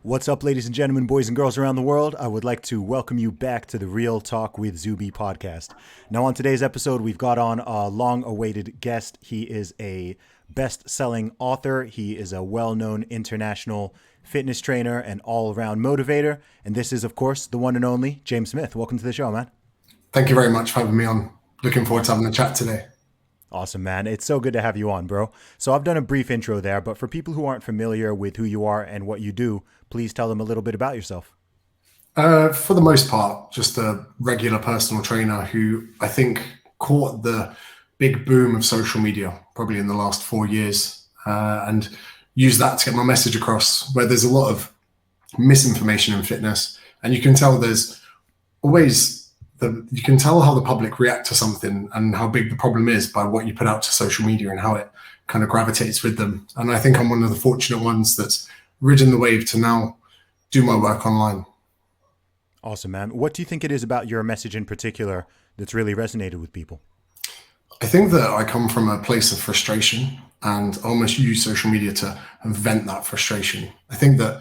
What's up, ladies and gentlemen, boys and girls around the world? I would like to welcome you back to the Real Talk with Zuby podcast. Now, on today's episode, we've got on a long-awaited guest. He is a best-selling author. He is a well-known international fitness trainer and all-around motivator. And this is, of course, the one and only James Smith. Welcome to the show, man. Thank you very much for having me on. Looking forward to having a chat today. Awesome, man. It's so good to have you on, bro. So I've done a brief intro there, but for people who aren't familiar with who you are and what you do, please tell them a little bit about yourself. For the most part, just a regular personal trainer who I think caught the big boom of social media probably in the last 4 years and used that to get my message across, where there's a lot of misinformation in fitness. And you can tell there's always you can tell how the public react to something and how big the problem is by what you put out to social media and how it kind of gravitates with them. And I think I'm one of the fortunate ones that's ridden the wave to now do my work online. Awesome, man. What do you think it is about your message in particular that's really resonated with people? I think that I come from a place of frustration and almost use social media to vent that frustration. I think that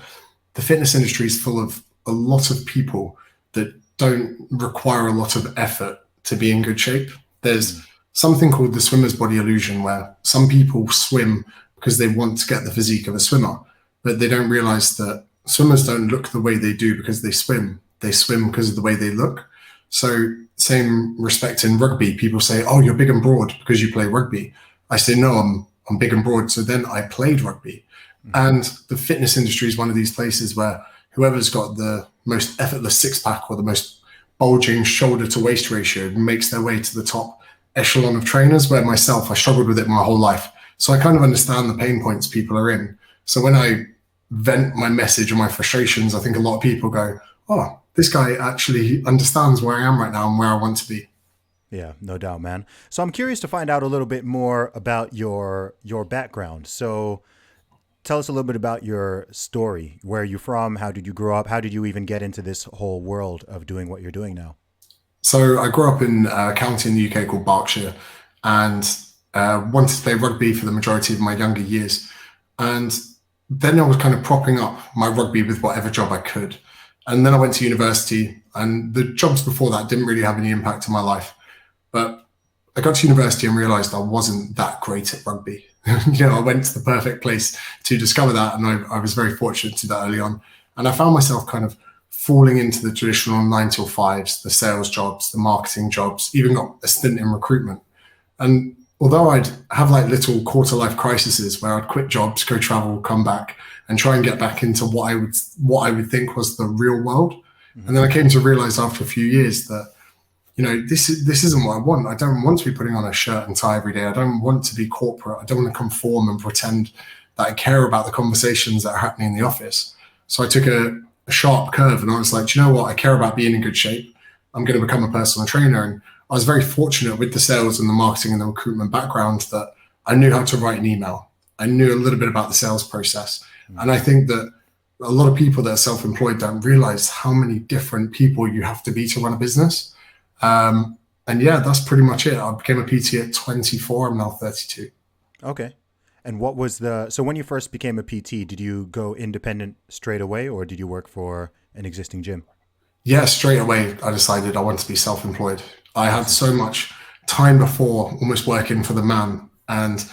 the fitness industry is full of a lot of people that don't require a lot of effort to be in good shape. There's something called the swimmer's body illusion, where some people swim because they want to get the physique of a swimmer, but they don't realize that swimmers don't look the way they do because they swim. They swim because of the way they look. So same respect in rugby. People say, oh, you're big and broad because you play rugby. I say, no, I'm big and broad. So then I played rugby. And the fitness industry is one of these places where whoever's got the most effortless six-pack or the most bulging shoulder to waist ratio makes their way to the top echelon of trainers, where myself, I struggled with it my whole life. So I kind of understand the pain points people are in. So when I vent my message and my frustrations, I think a lot of people go, oh, this guy actually understands where I am right now and where I want to be. Yeah, no doubt, man. So I'm curious to find out a little bit more about your background. So tell us a little bit about your story. Where are you from? How did you grow up? How did you even get into this whole world of doing what you're doing now? So I grew up in a county in the UK called Berkshire and wanted to play rugby for the majority of my younger years. And then I was kind of propping up my rugby with whatever job I could. And then I went to university, and the jobs before that didn't really have any impact on my life. But I got to university and realized I wasn't that great at rugby. I went to the perfect place to discover that. And I was very fortunate to do that early on. And I found myself kind of falling into the traditional 9 to 5s, the sales jobs, the marketing jobs, even got a stint in recruitment. And although I'd have like little quarter life crises where I'd quit jobs, go travel, come back and try and get back into what I would think was the real world. Mm-hmm. And then I came to realize after a few years that, this isn't what I want. I don't want to be putting on a shirt and tie every day. I don't want to be corporate. I don't want to conform and pretend that I care about the conversations that are happening in the office. So I took a sharp curve and I was like, do you know what? I care about being in good shape. I'm going to become a personal trainer. And I was very fortunate with the sales and the marketing and the recruitment background that I knew how to write an email. I knew a little bit about the sales process. Mm-hmm. And I think that a lot of people that are self-employed don't realize how many different people you have to be to run a business. And yeah, that's pretty much it. I became a PT at 24. I'm now 32. Okay. And what was so when you first became a PT, did you go independent straight away or did you work for an existing gym? Yeah, straight away, I decided I wanted to be self-employed. I had so much time before almost working for the man. And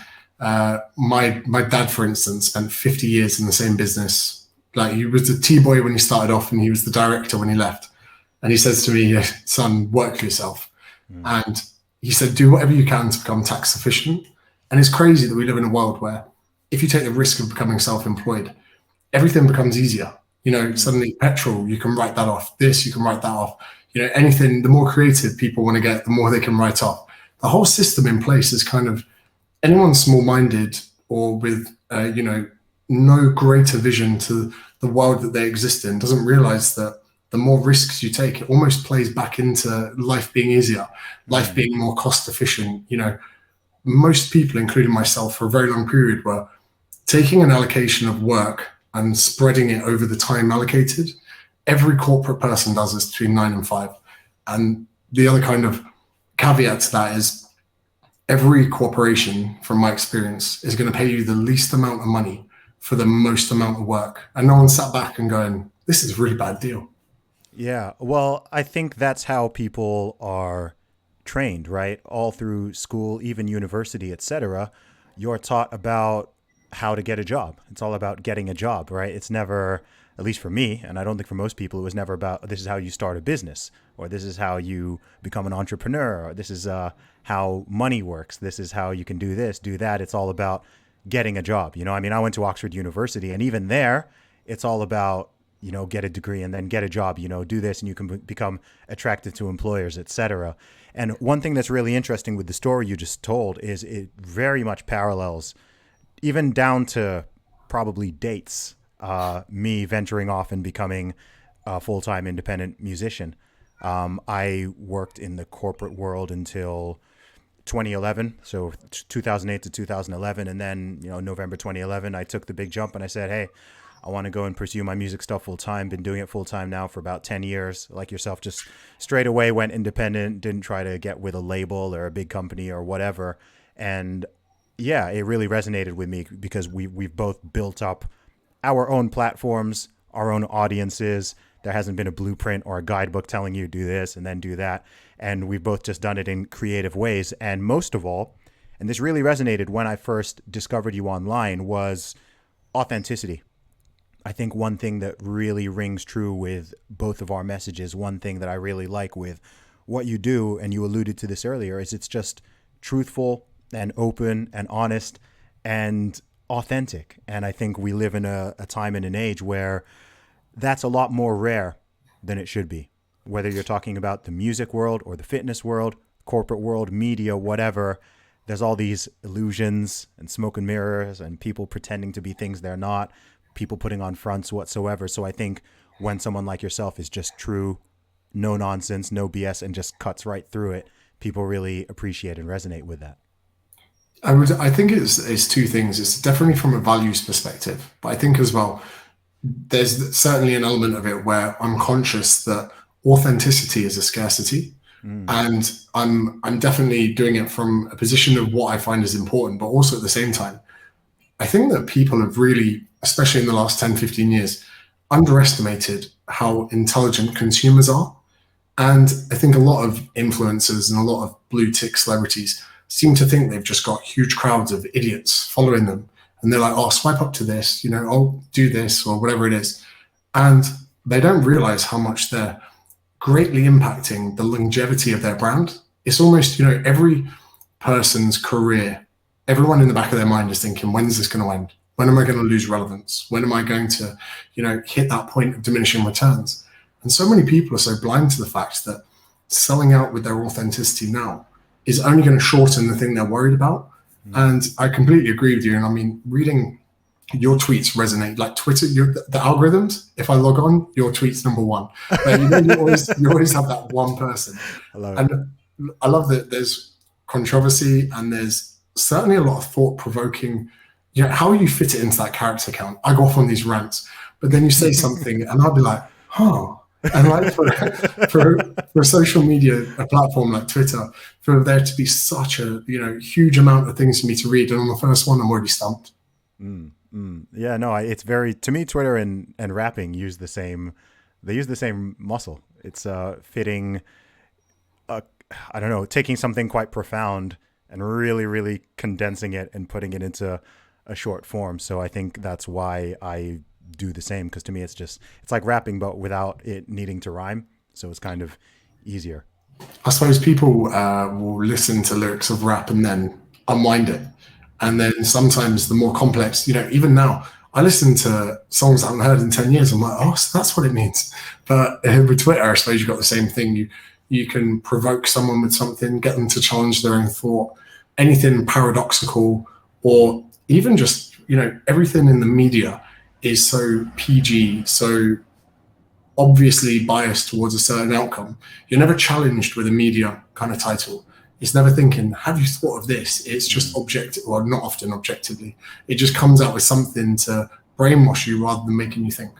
my dad, for instance, spent 50 years in the same business. Like, he was the T-boy when he started off and he was the director when he left. And he says to me, son, work for yourself. And he said, do whatever you can to become tax efficient. And it's crazy that we live in a world where if you take the risk of becoming self-employed, everything becomes easier. Suddenly petrol, you can write that off. This, you can write that off. Anything, the more creative people want to get, the more they can write off. The whole system in place is kind of, anyone small-minded or with, no greater vision to the world that they exist in doesn't realize that the more risks you take, it almost plays back into life being easier, life being more cost efficient. Most people, including myself, for a very long period were taking an allocation of work and spreading it over the time allocated. Every corporate person does this between 9 and 5. And the other kind of caveat to that is every corporation, from my experience, is going to pay you the least amount of money for the most amount of work. And no one sat back and going, this is a really bad deal. Yeah. Well, I think that's how people are trained, right? All through school, even university, etc. You're taught about how to get a job. It's all about getting a job, right? It's never, at least for me, and I don't think for most people, it was never about this is how you start a business, or this is how you become an entrepreneur, or this is how money works. This is how you can do this, do that. It's all about getting a job. I mean, I went to Oxford University, and even there, it's all about get a degree and then get a job, do this and you can become attractive to employers, etc. And one thing that's really interesting with the story you just told is it very much parallels, even down to probably dates, me venturing off and becoming a full-time independent musician. I worked in the corporate world until 2011, so 2008 to 2011. And then, November 2011, I took the big jump and I said, hey, I want to go and pursue my music stuff full time. Been doing it full time now for about 10 years. Like yourself, just straight away went independent, didn't try to get with a label or a big company or whatever. And yeah, it really resonated with me because we've both built up our own platforms, our own audiences. There hasn't been a blueprint or a guidebook telling you do this and then do that. And we've both just done it in creative ways. And most of all, and this really resonated when I first discovered you online, was authenticity. I think one thing that really rings true with both of our messages, one thing that I really like with what you do, and you alluded to this earlier, is it's just truthful and open and honest and authentic. And I think we live in a time and an age where that's a lot more rare than it should be. Whether you're talking about the music world or the fitness world, corporate world, media, whatever, there's all these illusions and smoke and mirrors and people pretending to be things they're not, people putting on fronts whatsoever. So I think when someone like yourself is just true, no nonsense, no BS, and just cuts right through it, people really appreciate and resonate with that. I think it's two things. It's definitely from a values perspective, but I think as well, there's certainly an element of it where I'm conscious that authenticity is a scarcity. And I'm definitely doing it from a position of what I find is important, but also at the same time, I think that people have really, especially in the last 10, 15 years, underestimated how intelligent consumers are. And I think a lot of influencers and a lot of blue tick celebrities seem to think they've just got huge crowds of idiots following them. And they're like, oh, swipe up to this, I'll do this or whatever it is. And they don't realize how much they're greatly impacting the longevity of their brand. It's almost, every person's career, everyone in the back of their mind is thinking, when's this going to end? When am I going to lose relevance? When am I going to, hit that point of diminishing returns? And so many people are so blind to the fact that selling out with their authenticity now is only going to shorten the thing they're worried about. And I completely agree with you. And I mean, reading your tweets resonate, like Twitter, the algorithms, if I log on, your tweet's number one. But you always have that one person. And I love that there's controversy and there's certainly a lot of thought-provoking, how you fit it into that character count. I go off on these rants, but then you say something and I'll be like, huh. And like for a social media, a platform like Twitter, for there to be such a huge amount of things for me to read, and on the first one, I'm already stumped. Yeah, no, it's very, to me, Twitter and rapping use the same. They use the same muscle. It's fitting. I don't know, taking something quite profound and really, really condensing it and putting it into a short form. So I think that's why I do the same, because to me it's like rapping but without it needing to rhyme, so it's kind of easier. I suppose people will listen to lyrics of rap and then unwind it, and then sometimes the more complex, even now I listen to songs I haven't heard in 10 years, I'm like, oh, so that's what it means. But with Twitter, I suppose you've got the same thing. You can provoke someone with something, get them to challenge their own thought, anything paradoxical, or even just everything in the media is so PG, so obviously biased towards a certain outcome. You're never challenged with a media kind of title. It's never thinking, have you thought of this? It's just objective, or not often objectively. It just comes out with something to brainwash you rather than making you think.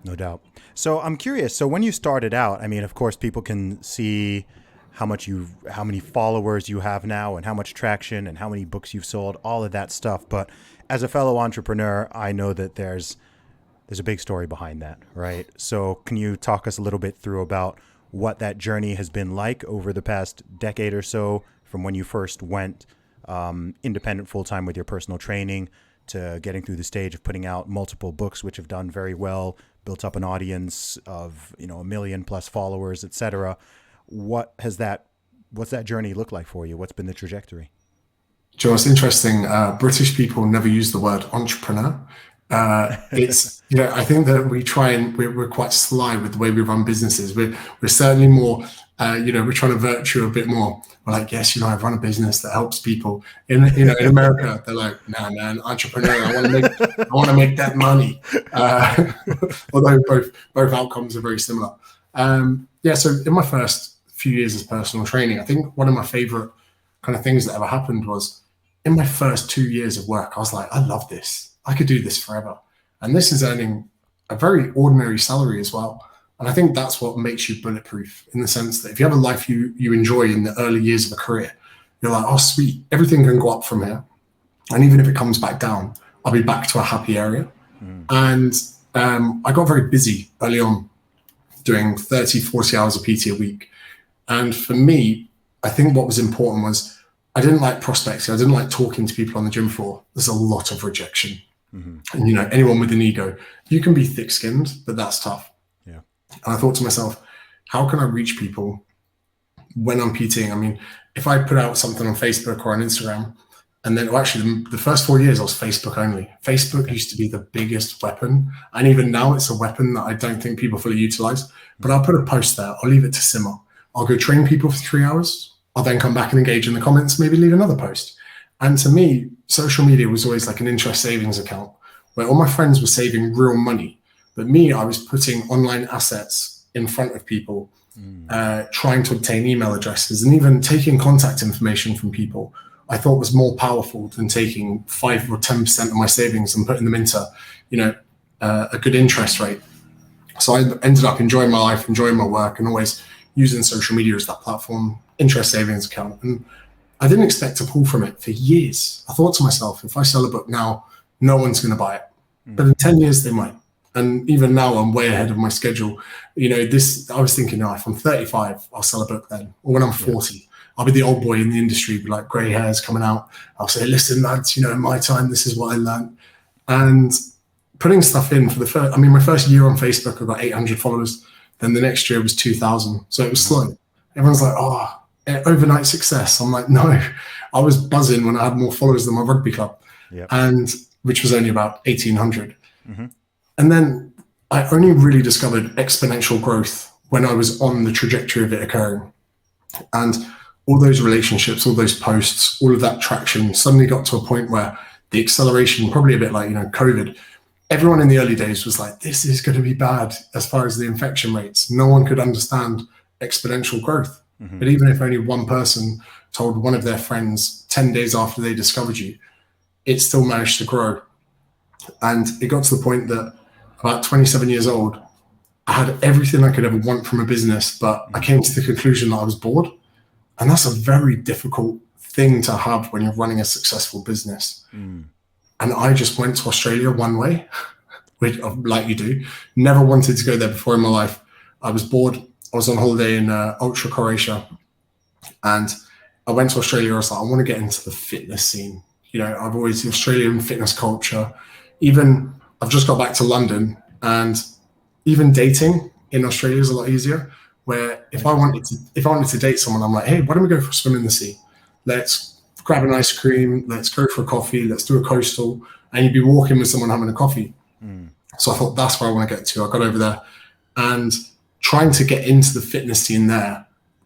No doubt. So I'm curious. So when you started out, I mean, of course, people can see how many followers you have now and how much traction and how many books you've sold, all of that stuff. But as a fellow entrepreneur, I know that there's a big story behind that, right? So can you talk us a little bit through about what that journey has been like over the past decade or so, from when you first went independent full-time with your personal training to getting through the stage of putting out multiple books, which have done very well, built up an audience of, 1 million plus followers, etc. What's that journey look like for you? What's been the trajectory? Joe, it's interesting. British people never use the word entrepreneur. It's, I think that we're quite sly with the way we run businesses. We're certainly more, we're trying to virtue a bit more. We're like, yes, I run a business that helps people. In America, they're like, nah, man, entrepreneur. I want to make that money. Although both outcomes are very similar. So in my first few years as personal training, I think one of my favorite kind of things that ever happened was in my first 2 years of work, I was like, I love this. I could do this forever. And this is earning a very ordinary salary as well. And I think that's what makes you bulletproof, in the sense that if you have a life you enjoy in the early years of a career, you're like, oh, sweet, everything can go up from here. And even if it comes back down, I'll be back to a happy area. And I got very busy early on, doing 30, 40 hours of PT a week. And for me, I think what was important was I didn't like prospecting. I didn't like talking to people on the gym floor. There's a lot of rejection. And, anyone with an ego, you can be thick-skinned, but that's tough. Yeah. And I thought to myself, how can I reach people when I'm PTing? I mean, if I put out something on Facebook or on Instagram, and then the first 4 years I was Facebook only. Facebook used to be the biggest weapon. And even now it's a weapon that I don't think people fully utilize. But I'll put a post there. I'll leave it to simmer. I'll go train people for 3 hours. I'll then come back and engage in the comments, maybe leave another post. And to me, social media was always like an interest savings account where all my friends were saving real money. But me, I was putting online assets in front of people, trying to obtain email addresses and even taking contact information from people. I thought was more powerful than taking 5 or 10% of my savings and putting them into, a good interest rate. So I ended up enjoying my life, enjoying my work, and always using social media as that platform, interest savings account. And I didn't expect to pull from it for years. I thought to myself, if I sell a book now, no one's going to buy it. But in 10 years, they might. And even now, I'm way ahead of my schedule. I was thinking, if I'm 35, I'll sell a book then. Or when I'm 40, I'll be the old boy in the industry with like grey hairs coming out. I'll say, listen, lads, in my time, this is what I learned. And putting stuff in for my first year on Facebook, I got 800 followers. Then the next year was 2,000. So it was slow. Everyone's like, overnight success. I'm like, no, I was buzzing when I had more followers than my rugby club, and which was only about 1,800. And then I only really discovered exponential growth when I was on the trajectory of it occurring. And all those relationships, all those posts, all of that traction suddenly got to a point where the acceleration, probably a bit like, COVID, everyone in the early days was like, this is going to be bad as far as the infection rates. No one could understand exponential growth. But even if only one person told one of their friends 10 days after they discovered you, it still managed to grow. And it got to the point that about 27 years old, I had everything I could ever want from a business, but I came to the conclusion that I was bored. And that's a very difficult thing to have when you're running a successful business. And I just went to Australia one way, which, like you do, never wanted to go there before in my life. I was bored. I was on holiday in Ultra Croatia, and I went to Australia. I was like, I want to get into the fitness scene. I've always the Australian fitness culture. Even I've just got back to London, and even dating in Australia is a lot easier. Where if I wanted to date someone, I'm like, hey, why don't we go for a swim in the sea? Let's grab an ice cream. Let's go for a coffee. Let's do a coastal. And you'd be walking with someone having a coffee. So I thought that's where I want to get to. I got over there, and trying to get into the fitness scene there,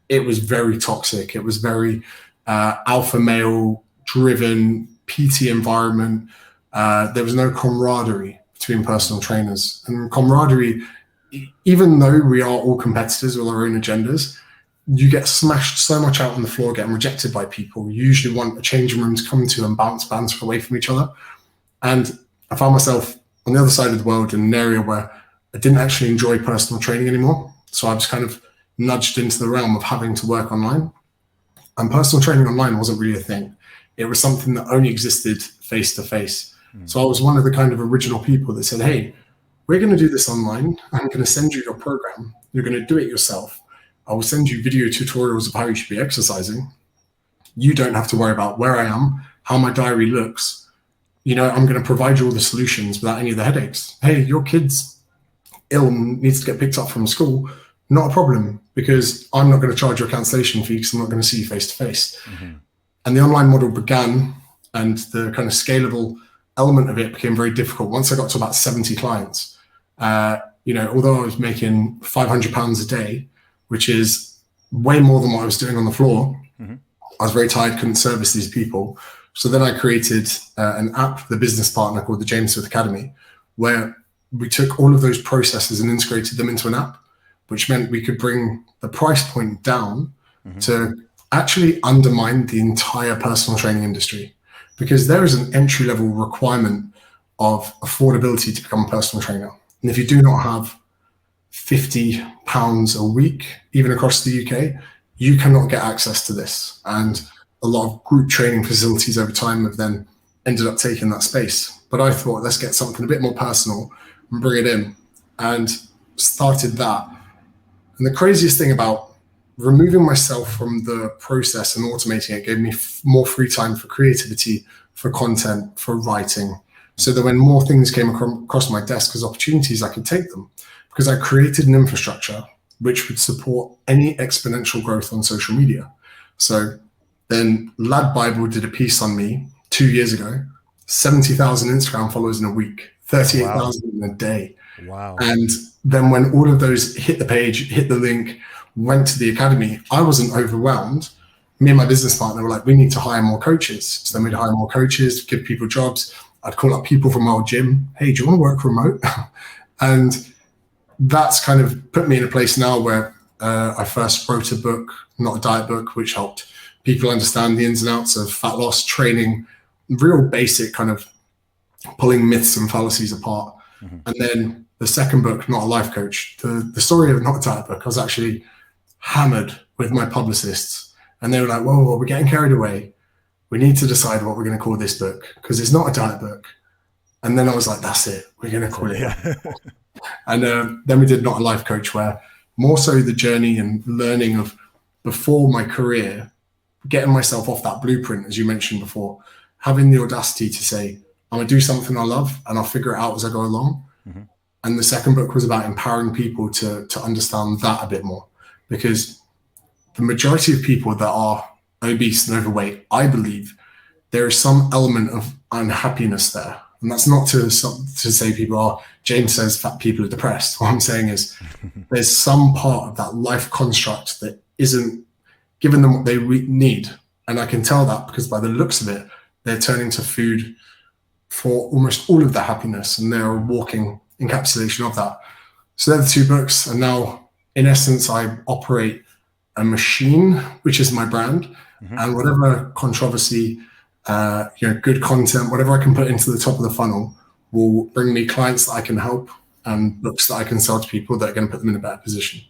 it was very toxic. It was very alpha male driven PT environment. There was no camaraderie between personal trainers, and camaraderie, even though we are all competitors with our own agendas, you get smashed so much out on the floor, getting rejected by people. You usually want a changing room to come to and bounce banter away from each other. And I found myself on the other side of the world in an area where I didn't actually enjoy personal training anymore. So I was kind of nudged into the realm of having to work online. And personal training online wasn't really a thing. It was something that only existed face to face. So I was one of the kind of original people that said, hey, we're going to do this online. I'm going to send you your program. You're going to do it yourself. I will send you video tutorials of how you should be exercising. You don't have to worry about where I am, how my diary looks. You know, I'm going to provide you all the solutions without any of the headaches. Hey, your kid's ill and needs to get picked up from school. Not a problem, because I'm not going to charge you a cancellation fee because I'm not going to see you face to face. And the online model began, and the kind of scalable element of it became very difficult. Once I got to about 70 clients, you know, although I was making £500 a day, which is way more than what I was doing on the floor, I was very tired, couldn't service these people. So then I created an app, the business partner, called the James Smith Academy, where we took all of those processes and integrated them into an app, which meant we could bring the price point down to actually undermine the entire personal training industry, because there is an entry-level requirement of affordability to become a personal trainer. And if you do not have £50 a week, even across the UK, you cannot get access to this. And a lot of group training facilities over time have then ended up taking that space. But I thought, let's get something a bit more personal and bring it in, and started that. And the craziest thing about removing myself from the process and automating it gave me more free time for creativity, for content, for writing. So that when more things came across my desk as opportunities, I could take them, because I created an infrastructure which would support any exponential growth on social media. So then Lad Bible did a piece on me 2 years ago, 70,000 Instagram followers in a week, 38,000 in a day. Wow. And then when all of those hit the page, hit the link, went to the academy, I wasn't overwhelmed. Me and my business partner were like, we need to hire more coaches. So then we'd hire more coaches, give people jobs. I'd call up people from our gym. Hey, do you want to work remote? And that's kind of put me in a place now where I first wrote a book, not a diet book, which helped people understand the ins and outs of fat loss training, real basic kind of pulling myths and fallacies apart. And then the second book, Not a Life Coach, the story of Not a Diet Book, I was actually hammered with my publicists, and they were like, whoa, we're getting carried away. We need to decide what we're going to call this book, because it's not a diet book. And then I was like, that's it. We're going to call it. And then we did Not a Life Coach, where more so the journey and learning of before my career, getting myself off that blueprint, as you mentioned before, having the audacity to say, I'm going to do something I love and I'll figure it out as I go along. And the second book was about empowering people to understand that a bit more, because the majority of people that are obese and overweight, I believe there is some element of unhappiness there. And that's not to say people are, James says fat people are depressed. What I'm saying is there's some part of that life construct that isn't giving them what they need. And I can tell that because by the looks of it, they're turning to food for almost all of their happiness, and they're a walking encapsulation of that. So they're the two books. And now, in essence, I operate a machine, which is my brand, and whatever controversy, good content, whatever I can put into the top of the funnel will bring me clients that I can help and books that I can sell to people that are going to put them in a better position.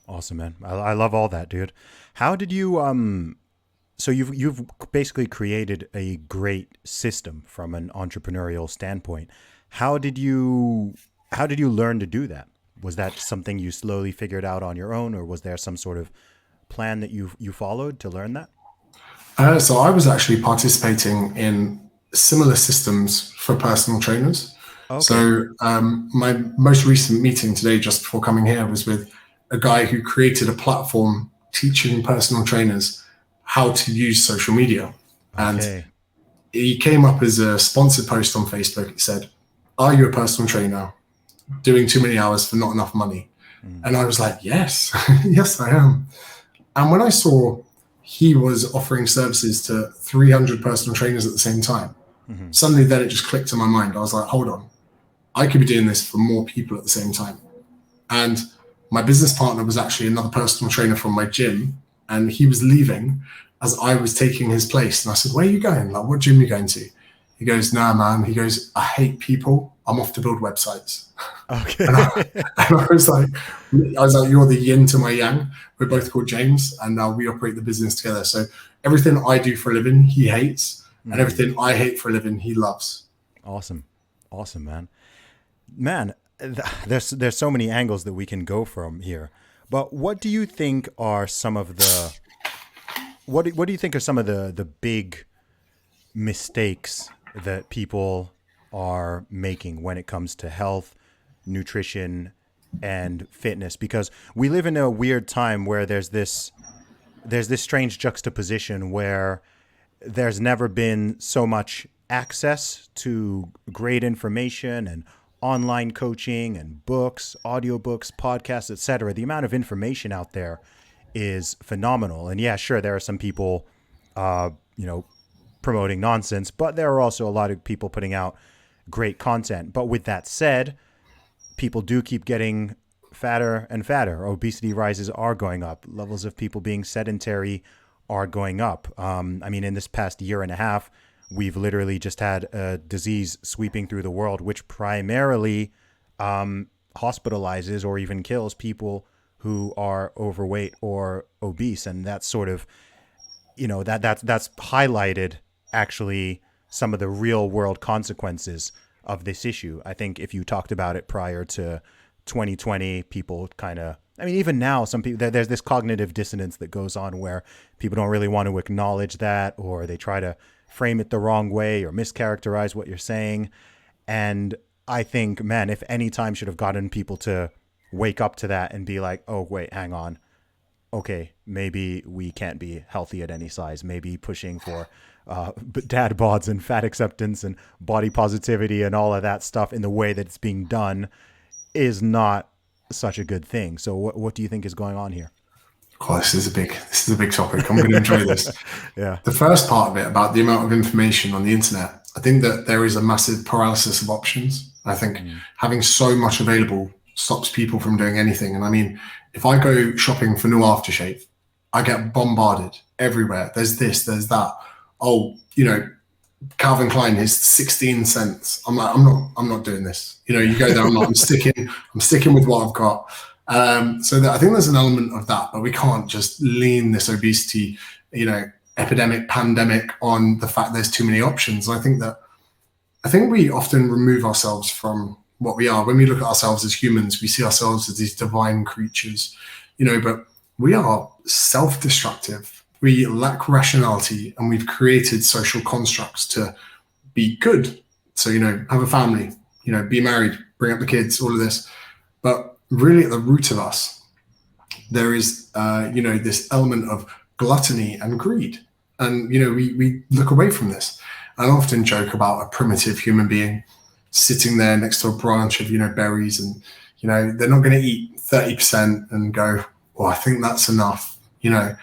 Awesome, man. I love all that, dude. How did you, so you've basically created a great system from an entrepreneurial standpoint. How did you learn to do that? Was that something you slowly figured out on your own, or was there some sort of plan that you followed to learn that? So I was actually participating in similar systems for personal trainers. Okay. So my most recent meeting today, just before coming here, was with a guy who created a platform teaching personal trainers how to use social media. And he came up as a sponsored post on Facebook. It said, are you a personal trainer doing too many hours for not enough money? And I was like, yes, yes, I am. And when I saw he was offering services to 300 personal trainers at the same time, suddenly then it just clicked in my mind. I was like, hold on, I could be doing this for more people at the same time. And my business partner was actually another personal trainer from my gym, and he was leaving as I was taking his place. And I said, where are you going? Like, what gym are you going to? He goes, nah, man. He goes, I hate people. I'm off to build websites. Okay. And I was like, you're the yin to my yang. We're both called James, and now we operate the business together. So everything I do for a living, he hates, and everything I hate for a living, he loves. Awesome. Awesome, man. Man, there's so many angles that we can go from here. But what do you think are some of the what do you think are some of the big mistakes that people are making when it comes to health, nutrition, and fitness? Because we live in a weird time where there's this strange juxtaposition where there's never been so much access to great information and online coaching and books, audiobooks, podcasts, etc. The amount of information out there is phenomenal. And yeah, sure, there are some people, you know, promoting nonsense, but there are also a lot of people putting out great content. But with that said, people do keep getting fatter and fatter. Obesity rises are going up. Levels of people being sedentary are going up. I mean, in this past year and a half, we've literally just had a disease sweeping through the world, which primarily hospitalizes or even kills people who are overweight or obese. And that's sort of, you know, that's highlighted actually some of the real world consequences of this issue. I think if you talked about it prior to 2020, people kind of, I mean, even now, some people, there's this cognitive dissonance that goes on where people don't really want to acknowledge that, or they try to frame it the wrong way or mischaracterize what you're saying. And I think, man, if any time should have gotten people to wake up to that and be like, oh, wait, hang on. Okay, maybe we can't be healthy at any size. Maybe pushing for dad bods and fat acceptance and body positivity and all of that stuff in the way that it's being done is not such a good thing. So what do you think is going on here? Oh, this is a big topic. I'm going to enjoy this. Yeah. The first part of it about the amount of information on the internet, I think that there is a massive paralysis of options. I think having so much available stops people from doing anything. And I mean, if I go shopping for new aftershave, I get bombarded everywhere. There's this, there's that. Oh, you know, Calvin Klein is 16 cents. I'm like, I'm not doing this. You know, you go there, I'm sticking with what I've got. So that I think there's an element of that, but we can't just lean this obesity, you know, epidemic, pandemic on the fact there's too many options. And I think we often remove ourselves from what we are. When we look at ourselves as humans, we see ourselves as these divine creatures, you know, but we are self-destructive. We lack rationality, and we've created social constructs to be good. So, you know, have a family, you know, be married, bring up the kids, all of this. But really at the root of us, there is, you know, this element of gluttony and greed. And, you know, we look away from this. I often joke about a primitive human being sitting there next to a branch of, you know, berries, and, you know, they're not going to eat 30% and go, well, I think that's enough. You know,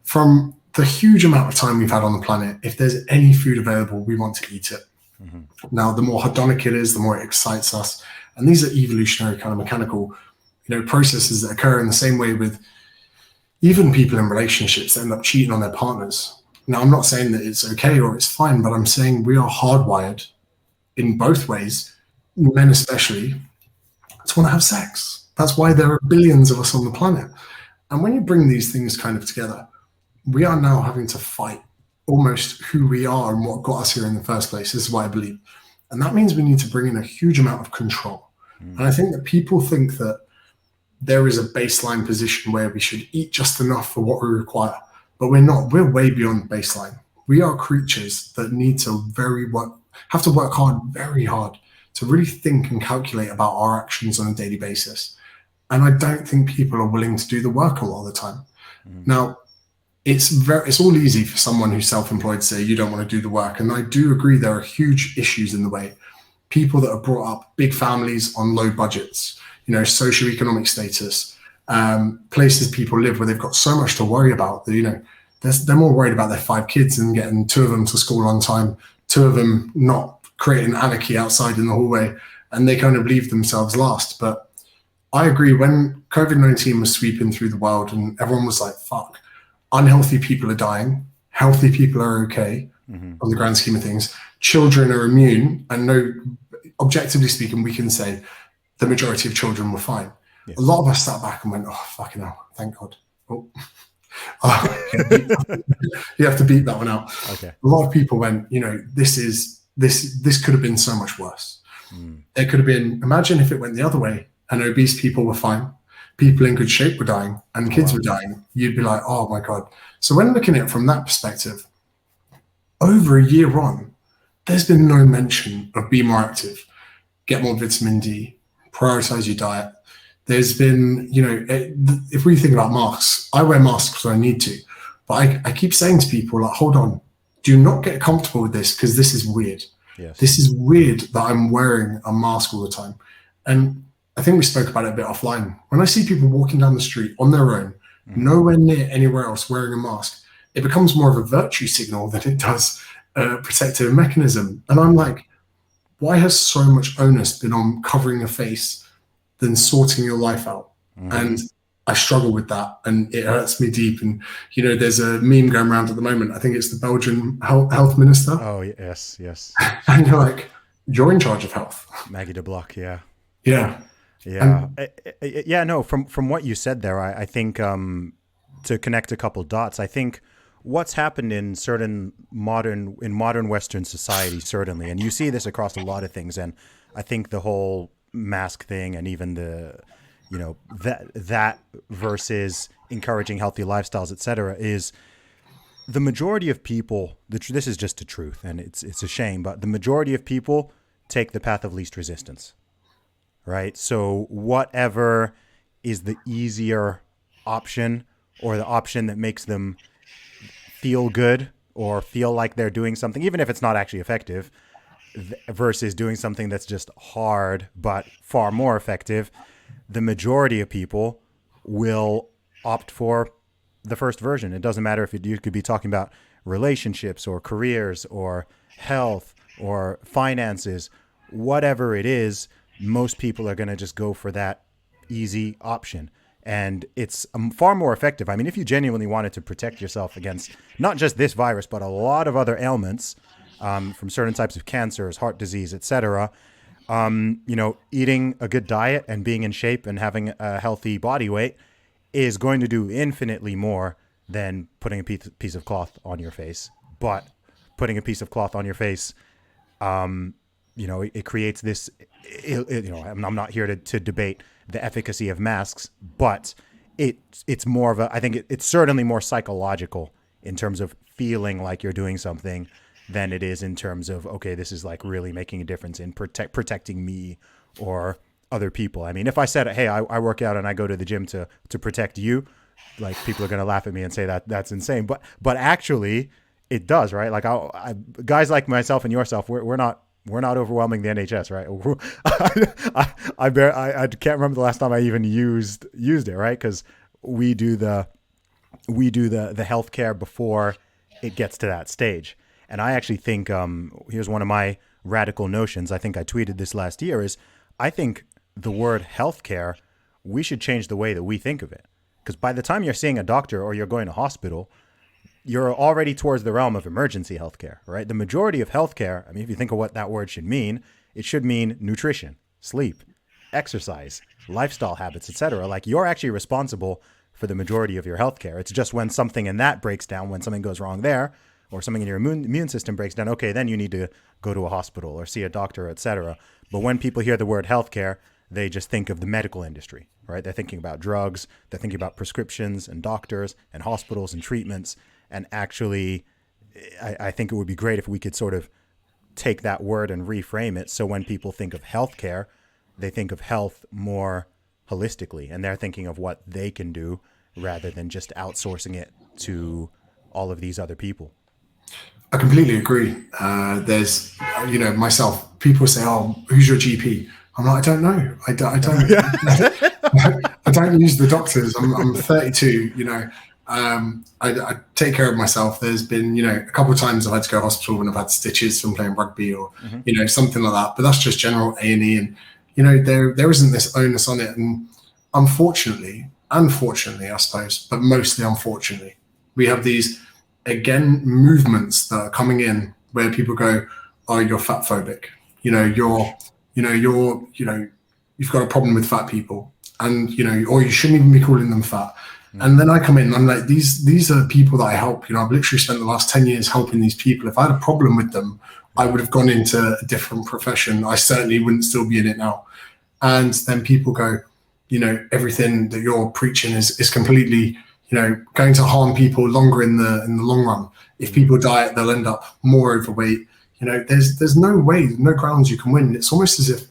from the huge amount of time we've had on the planet, if there's any food available, we want to eat it. Mm-hmm. Now, the more hedonic it is, the more it excites us. And these are evolutionary kind of mechanical, you know, processes that occur in the same way with even people in relationships that end up cheating on their partners. Now, I'm not saying that it's okay or it's fine, but I'm saying we are hardwired in both ways, men especially, to want to have sex. That's why there are billions of us on the planet. And when you bring these things kind of together, we are now having to fight almost who we are and what got us here in the first place. This is what I believe. And that means we need to bring in a huge amount of control. And I think that people think that there is a baseline position where we should eat just enough for what we require, but we're not. We're way beyond the baseline. We are creatures that need to have to work hard, very hard, to really think and calculate about our actions on a daily basis. And I don't think people are willing to do the work a lot of the time. Now, it's all easy for someone who's self-employed to say you don't want to do the work. And I do agree there are huge issues in the way. People that are brought up, big families on low budgets, you know, socioeconomic status, places people live where they've got so much to worry about that, you know, they're more worried about their 5 kids and getting 2 of them to school on time, 2 of them not creating anarchy outside in the hallway, and they kind of leave themselves last. But I agree, when COVID-19 was sweeping through the world and everyone was like, fuck, unhealthy people are dying, healthy people are okay on the grand scheme of things, children are immune, and no, objectively speaking, we can say the majority of children were fine. Yeah. A lot of us sat back and went, oh, fucking hell, thank God. Oh. You have to beat that one out. Okay. A lot of people went, you know, this is this could have been so much worse. Mm. It could have been, imagine if it went the other way and obese people were fine, people in good shape were dying, and kids were dying. You'd be like, oh my God. So when looking at it from that perspective, over a year on, there's been no mention of be more active, get more vitamin D, prioritize your diet. There's been, if we think about masks, I wear masks because I need to, but I keep saying to people, like, hold on, do not get comfortable with this because this is weird. Yes. This is weird that I'm wearing a mask all the time. And I think we spoke about it a bit offline. When I see people walking down the street on their own, nowhere near anywhere else wearing a mask, it becomes more of a virtue signal than it does a protective mechanism. And I'm like, why has so much onus been on covering a face than sorting your life out? And I struggle with that, and it hurts me deep. And, there's a meme going around at the moment. I think it's the Belgian health minister. Oh, yes. And you're like, you're in charge of health. Maggie de Block, yeah. Yeah. No, from what you said there, I think to connect a couple dots, I think what's happened in modern Western society, certainly, and you see this across a lot of things, and I think the whole mask thing and even the, that versus encouraging healthy lifestyles, et cetera, is the majority of people, this is just the truth, and it's a shame, but the majority of people take the path of least resistance. Right. So whatever is the easier option, or the option that makes them feel good or feel like they're doing something, even if it's not actually effective, versus doing something that's just hard but far more effective, the majority of people will opt for the first version. It doesn't matter if you could be talking about relationships or careers or health or finances, whatever it is. Most people are going to just go for that easy option. And it's far more effective. I mean, if you genuinely wanted to protect yourself against not just this virus, but a lot of other ailments, from certain types of cancers, heart disease, et cetera, eating a good diet and being in shape and having a healthy body weight is going to do infinitely more than putting a piece of cloth on your face. But putting a piece of cloth on your face, it creates this, I'm not here to debate the efficacy of masks, but it's more of I think it's certainly more psychological in terms of feeling like you're doing something than it is in terms of, okay, this is like really making a difference in protecting me or other people. I mean, if I said, hey, I work out and I go to the gym to protect you, like, people are going to laugh at me and say that's insane. But actually it does, right? Like guys like myself and yourself, we're not overwhelming the NHS, right? I can't remember the last time I even used it, right? Because we do the healthcare before it gets to that stage. And I actually think here's one of my radical notions. I think I tweeted this last year. Is I think the word healthcare, we should change the way that we think of it. Because by the time you're seeing a doctor or you're going to hospital, you're already towards the realm of emergency healthcare, right? The majority of healthcare, I mean, if you think of what that word should mean, it should mean nutrition, sleep, exercise, lifestyle habits, etc. Like, you're actually responsible for the majority of your healthcare. It's just when something in that breaks down, when something goes wrong there, or something in your immune system breaks down, okay, then you need to go to a hospital or see a doctor, etc. But when people hear the word healthcare, they just think of the medical industry, right? They're thinking about drugs, they're thinking about prescriptions and doctors and hospitals and treatments. And actually, I think it would be great if we could sort of take that word and reframe it. So when people think of healthcare, they think of health more holistically, and they're thinking of what they can do rather than just outsourcing it to all of these other people. I completely agree. There's, myself, people say, oh, who's your GP? I'm like, I don't know. I don't I don't use the doctors. I'm 32, I take care of myself. There's been, a couple of times I've had to go to hospital when I've had stitches from playing rugby or, something like that. But that's just general A&E. And, there isn't this onus on it. And unfortunately, I suppose, but mostly unfortunately, we have these, again, movements that are coming in where people go, oh, you're fat phobic. You've got a problem with fat people, and, or you shouldn't even be calling them fat. And then I come in and I'm like, these are people that I help. I've literally spent the last 10 years helping these people. If I had a problem with them, I would have gone into a different profession. I certainly wouldn't still be in it now. And then people go, everything that you're preaching is completely, going to harm people longer in the long run. If people diet, they'll end up more overweight. There's no way, no grounds you can win. It's almost as if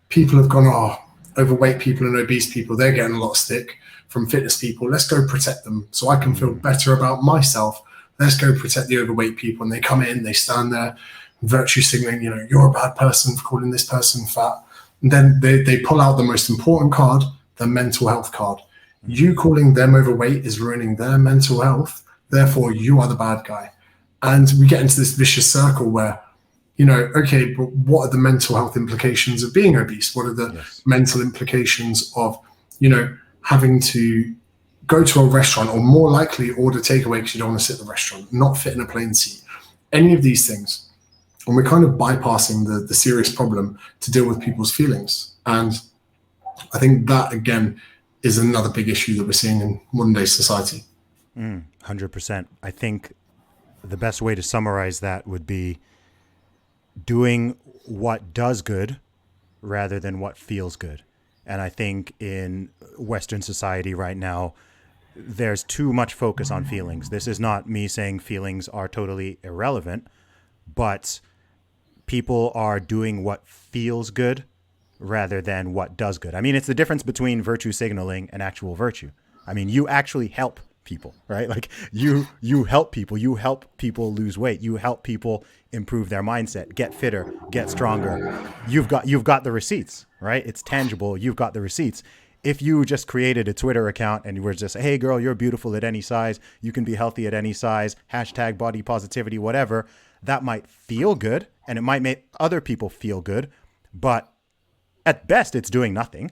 people have gone, overweight people and obese people, they're getting a lot of stick from fitness people. Let's go protect them so I can feel better about myself. Let's go protect the overweight people. And they come in, they stand there, virtue signaling, you're a bad person for calling this person fat. And then they pull out the most important card, the mental health card. You calling them overweight is ruining their mental health. Therefore, you are the bad guy. And we get into this vicious circle where, okay, but what are the mental health implications of being obese? What are the mental implications of, having to go to a restaurant or more likely order takeaway because you don't want to sit in the restaurant, not fit in a plane seat, any of these things. And we're kind of bypassing the serious problem to deal with people's feelings. And I think that, again, is another big issue that we're seeing in modern day society. 100%. I think the best way to summarize that would be doing what does good rather than what feels good. And I think in Western society right now, there's too much focus on feelings. This is not me saying feelings are totally irrelevant, but people are doing what feels good rather than what does good. I mean, it's the difference between virtue signaling and actual virtue. I mean, you actually help people, right? Like you help people. You help people lose weight. You help people improve their mindset, get fitter, get stronger. You've got the receipts, right? It's tangible. You've got the receipts. If you just created a Twitter account and you were just, hey girl, you're beautiful at any size, you can be healthy at any size, hashtag body positivity, whatever, that might feel good and it might make other people feel good, but at best it's doing nothing.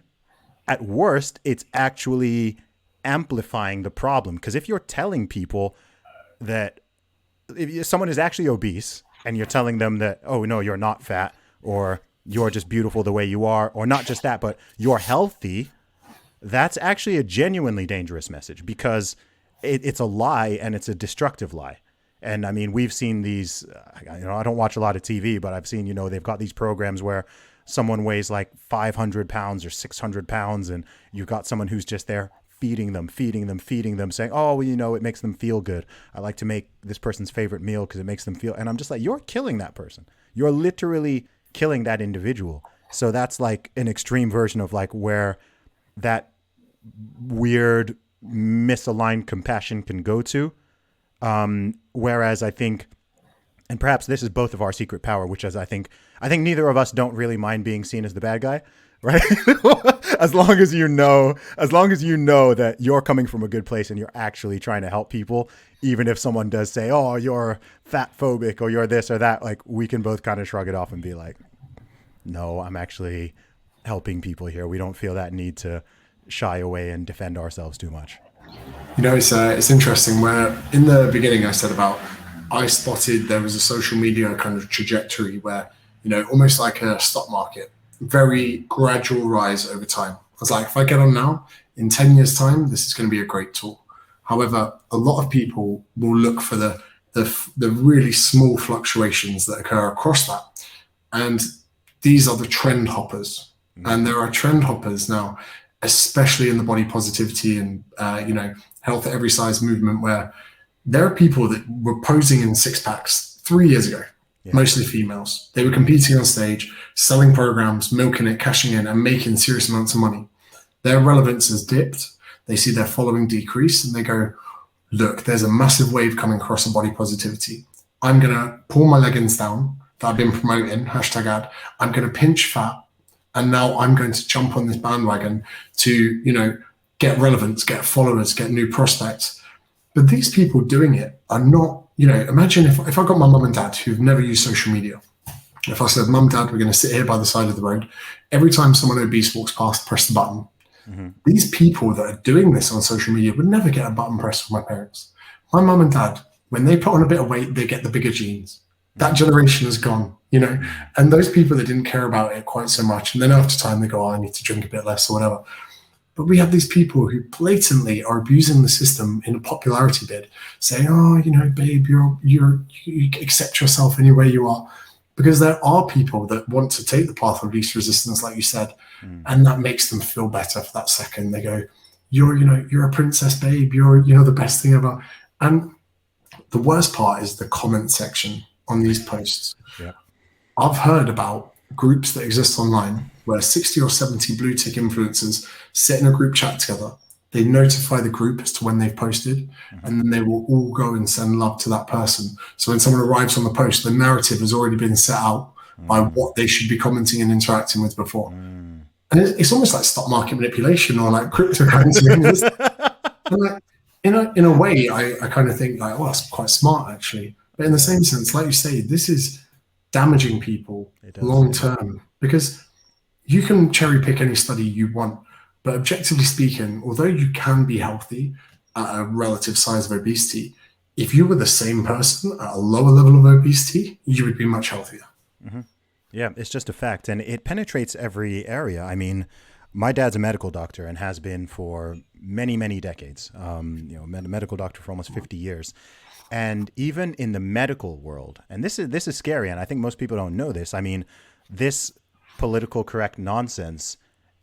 At worst, it's actually amplifying the problem. Because if you're telling people that if someone is actually obese and you're telling them that, oh no, you're not fat, or you're just beautiful the way you are, or not just that, but you're healthy, that's actually a genuinely dangerous message because it's a lie and it's a destructive lie. And I mean, we've seen these, I don't watch a lot of TV, but I've seen, they've got these programs where someone weighs like 500 pounds or 600 pounds and you've got someone who's just there feeding them, saying, oh, well, it makes them feel good. I like to make this person's favorite meal because it makes them feel, and I'm just like, you're killing that person. You're literally killing that individual. So that's like an extreme version of like where that weird misaligned compassion can go to. Whereas I think, and perhaps this is both of our secret power, which is I think neither of us don't really mind being seen as the bad guy, right? as long as you know that you're coming from a good place and you're actually trying to help people, even if someone does say, oh, you're fat phobic or you're this or that, like we can both kind of shrug it off and be like, no, I'm actually helping people here. We don't feel that need to shy away and defend ourselves too much. It's interesting where in the beginning I said about I spotted there was a social media kind of trajectory where, almost like a stock market, very gradual rise over time. I was like, if I get on now, in 10 years time, this is going to be a great tool. However, a lot of people will look for the really small fluctuations that occur across that. And these are the trend hoppers. And there are trend hoppers now, especially in the body positivity and, health at every size movement, where there are people that were posing in six packs 3 years ago, mostly females. They were competing on stage, selling programs, milking it, cashing in, and making serious amounts of money. Their relevance has dipped. They see their following decrease and they go, look, there's a massive wave coming across in body positivity. I'm going to pull my leggings down that I've been promoting, #ad. I'm going to pinch fat. And now I'm going to jump on this bandwagon to, get relevance, get followers, get new prospects. But these people doing it are not, imagine if I got my mum and dad who've never used social media. If I said, Mum, Dad, we're going to sit here by the side of the road. Every time someone obese walks past, press the button. Mm-hmm. These people that are doing this on social media would never get a button pressed from my parents. My mum and dad, when they put on a bit of weight, they get the bigger jeans. That generation is gone, and those people that didn't care about it quite so much. And then after time, they go, oh, I need to drink a bit less or whatever. But we have these people who blatantly are abusing the system in a popularity bid, saying, oh, babe, you accept yourself any way you are. because there are people that want to take the path of least resistance, like you said, and that makes them feel better for that second. They go, you're a princess, babe. You're the best thing ever. And the worst part is the comment section on these posts. Yeah. I've heard about groups that exist online where 60 or 70 blue tick influencers sit in a group chat together. They notify the group as to when they've posted, and then they will all go and send love to that person. So when someone arrives on the post, the narrative has already been set out by what they should be commenting and interacting with before. And it's almost like stock market manipulation or like cryptocurrency. And like, in a way, I kind of think like, oh, that's quite smart actually. But in the same sense, like you say, this is damaging people long term, because you can cherry pick any study you want, but objectively speaking, although you can be healthy at a relative size of obesity, if you were the same person at a lower level of obesity, you would be much healthier. Yeah, it's just a fact, and it penetrates every area. I mean, my dad's a medical doctor and has been for many, many decades. A medical doctor for almost 50 years. And even in the medical world, and this is scary, and I think most people don't know this. I mean, this political correct nonsense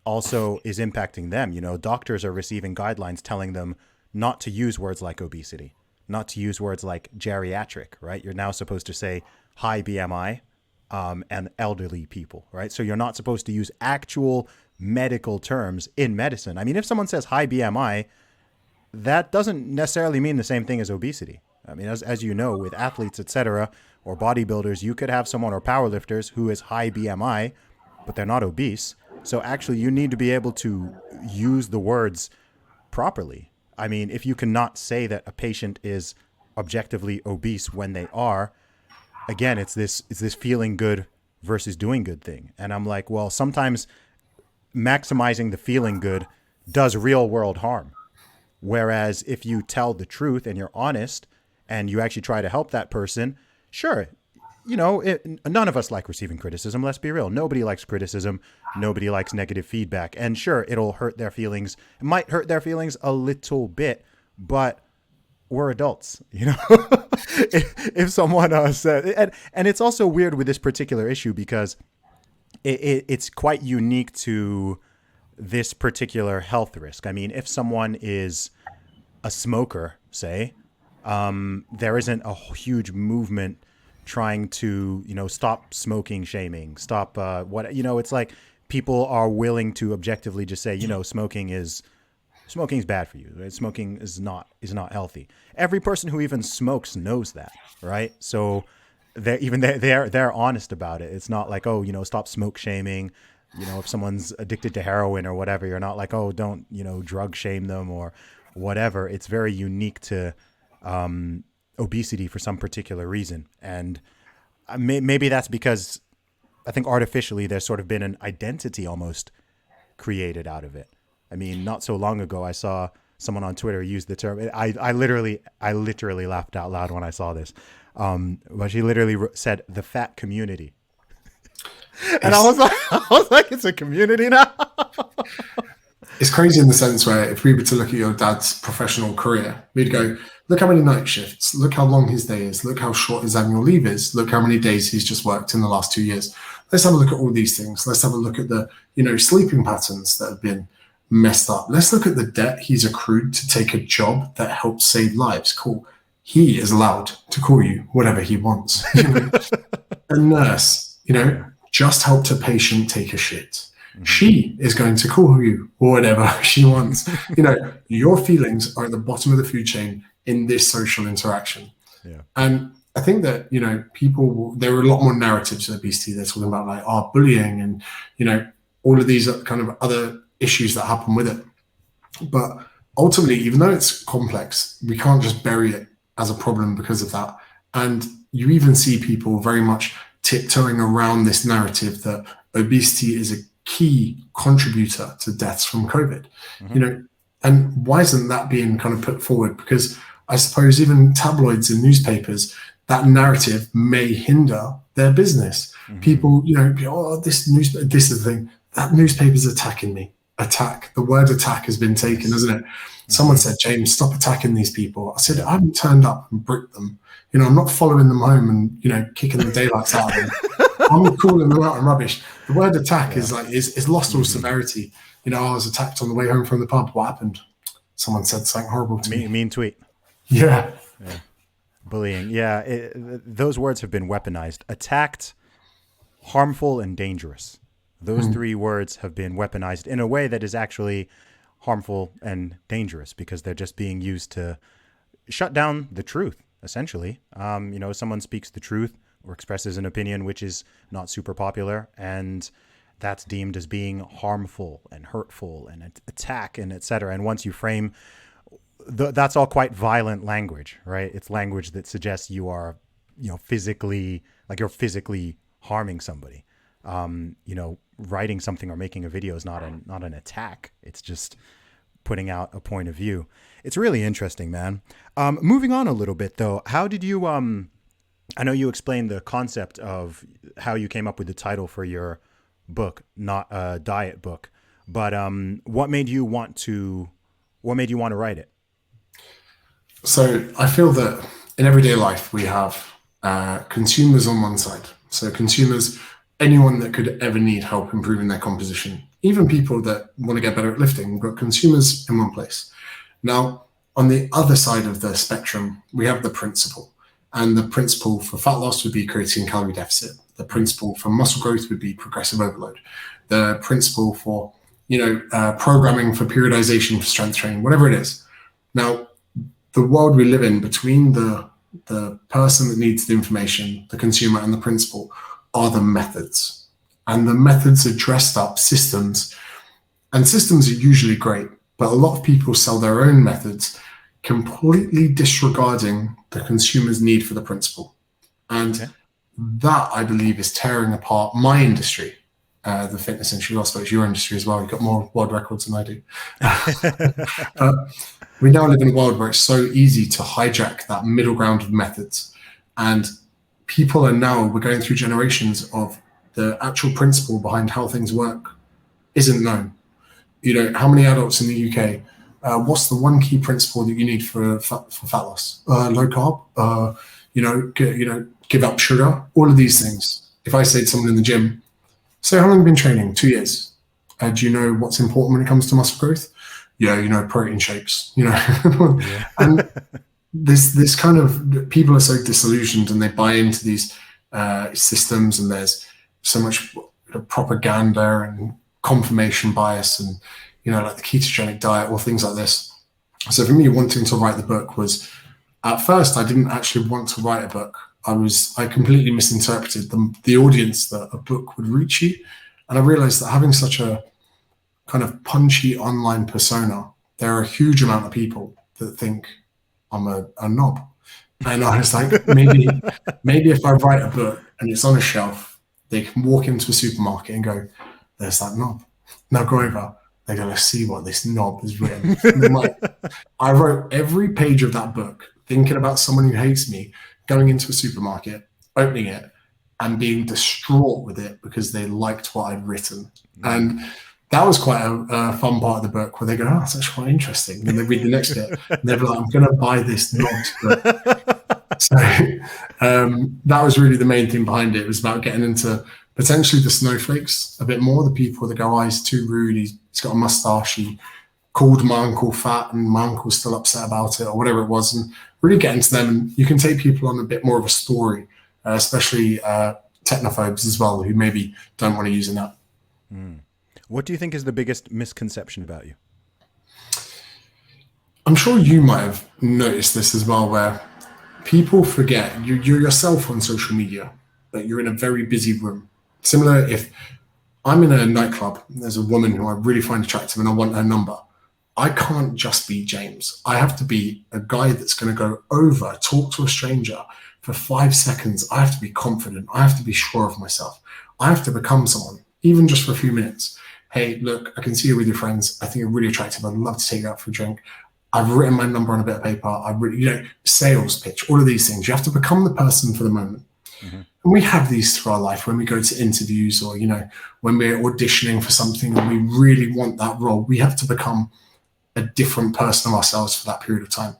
also is impacting them. Doctors are receiving guidelines telling them not to use words like obesity, not to use words like geriatric, right? You're now supposed to say high BMI and elderly people, right? So you're not supposed to use actual medical terms in medicine. I mean, if someone says high BMI, that doesn't necessarily mean the same thing as obesity. I mean, as you know, with athletes, etc., or bodybuilders, you could have someone, or powerlifters, who is high BMI, but they're not obese. So actually, you need to be able to use the words properly. I mean, if you cannot say that a patient is objectively obese when they are, again, it's this feeling good versus doing good thing. And I'm like, well, sometimes maximizing the feeling good does real world harm. Whereas if you tell the truth and you're honest and you actually try to help that person, sure, none of us like receiving criticism. Let's be real. Nobody likes criticism. Nobody likes negative feedback. And sure, it'll hurt their feelings. It might hurt their feelings a little bit, but we're adults, if someone said, and it's also weird with this particular issue because it's quite unique to this particular health risk. I mean, if someone is a smoker, say, there isn't a huge movement trying to, stop smoking shaming, stop it's like people are willing to objectively just say, smoking is bad for you. Right? Smoking is not healthy. Every person who even smokes knows that, right? So they're honest about it. It's not like, oh, stop smoke shaming. If someone's addicted to heroin or whatever, you're not like, oh, don't, drug shame them or whatever. It's very unique to obesity for some particular reason. And maybe that's because I think artificially there's sort of been an identity almost created out of it. I mean, not so long ago, I saw someone on Twitter use the term. I literally laughed out loud when I saw this. But she literally said the fat community. And I was like, it's a community now. It's crazy in the sense where if we were to look at your dad's professional career, we'd go, look how many night shifts, look how long his day is, look how short his annual leave is, look how many days he's just worked in the last 2 years. Let's have a look at all these things. Let's have a look at the, sleeping patterns that have been messed up. Let's look at the debt he's accrued to take a job that helps save lives. Cool. He is allowed to call you whatever he wants. A nurse, just helped a patient take a shit. She is going to call you or whatever she wants. Your feelings are at the bottom of the food chain in this social interaction. Yeah. And I think that, there are a lot more narratives of obesity. They're talking about like bullying and, all of these kind of other issues that happen with it. But ultimately, even though it's complex, we can't just bury it as a problem because of that. And you even see people very much tiptoeing around this narrative that obesity is a key contributor to deaths from COVID. And why isn't that being kind of put forward? Because I suppose even tabloids and newspapers, that narrative may hinder their business. People, this is the thing, that newspaper's attacking me. Attack. The word attack has been taken, hasn't it? Someone said, James, stop attacking these people. I said, I haven't turned up and bricked them. I'm not following them home and, kicking the daylights out of them. I'm calling them out on rubbish. The word attack Yeah. is lost all severity. You know, I was attacked on the way home from the pub. What happened? Someone said something horrible to me. Mean tweet. Yeah. Bullying. Yeah. Those words have been weaponized. Attacked, harmful, and dangerous. Those three words have been weaponized in a way that is actually harmful and dangerous because they're just being used to shut down the truth, essentially. Someone speaks the truth or expresses an opinion which is not super popular, and that's deemed as being harmful and hurtful and attack and etc. And once you frame, that's all quite violent language, right? It's language that suggests you are, physically, like you're physically harming somebody. Writing something or making a video is not an attack. It's just putting out a point of view. It's really interesting, man. Moving on a little bit though, how did you, I know you explained the concept of how you came up with the title for your book, not a diet book, but what made you want to write it? So I feel that in everyday life, we have consumers on one side. So consumers, anyone that could ever need help improving their composition, even people that want to get better at lifting, we've got consumers in one place. Now, on the other side of the spectrum, we have the principle. And the principle for fat loss would be creating calorie deficit. The principle for muscle growth would be progressive overload. The principle for, programming for periodization for strength training, whatever it is. Now, the world we live in between the person that needs the information, the consumer, and the principle are the methods. And the methods are dressed up systems. And systems are usually great, but a lot of people sell their own methods, completely disregarding the consumer's need for the principle. And that, I believe, is tearing apart my industry, the fitness industry. I suppose your industry as well. You've got more world records than I do. We now live in a world where it's so easy to hijack that middle ground of methods. And we're going through generations of the actual principle behind how things work isn't known. How many adults in the UK, what's the one key principle that you need for fat loss? Low carb, give up sugar, all of these things. If I say to someone in the gym, say, how long have you been training? 2 years. Do you know what's important when it comes to muscle growth? Yeah, protein shakes, and this kind of, people are so disillusioned and they buy into these systems, and there's so much propaganda and confirmation bias and, like the ketogenic diet or things like this. So for me, wanting to write the book was, at first, I didn't actually want to write a book. I completely misinterpreted the audience that a book would reach you. And I realized that having such a kind of punchy online persona, there are a huge amount of people that think I'm a knob. And I was like, maybe if I write a book and it's on a shelf, they can walk into a supermarket and go, there's that knob. Now go over. They're going to see what this knob has written. I wrote every page of that book thinking about someone who hates me, going into a supermarket, opening it, and being distraught with it because they liked what I'd written. And that was quite a fun part of the book where they go, oh, that's actually quite interesting. And they read the next bit, and they're like, I'm going to buy this knobbed book. So that was really the main thing behind it. It was about getting into potentially the snowflakes a bit more, the people that go, oh, he's too rude, he's got a mustache, he called my uncle fat and my uncle's still upset about it, or whatever it was, and really get into them. And you can take people on a bit more of a story, especially technophobes as well, who maybe don't want to use an app. What do you think is the biggest misconception about you? I'm sure you might have noticed this as well, where people forget you're yourself on social media, but you're in a very busy room. Similar, if I'm in a nightclub, there's a woman who I really find attractive and I want her number. I can't just be James. I have to be a guy that's going to go over, talk to a stranger for 5 seconds. I have to be confident. I have to be sure of myself. I have to become someone, even just for a few minutes. Hey, look, I can see you with your friends. I think you're really attractive. I'd love to take you out for a drink. I've written my number on a bit of paper. I've written, sales pitch, all of these things. You have to become the person for the moment. Mm-hmm. And we have these through our life when we go to interviews or, when we're auditioning for something and we really want that role. We have to become a different person of ourselves for that period of time.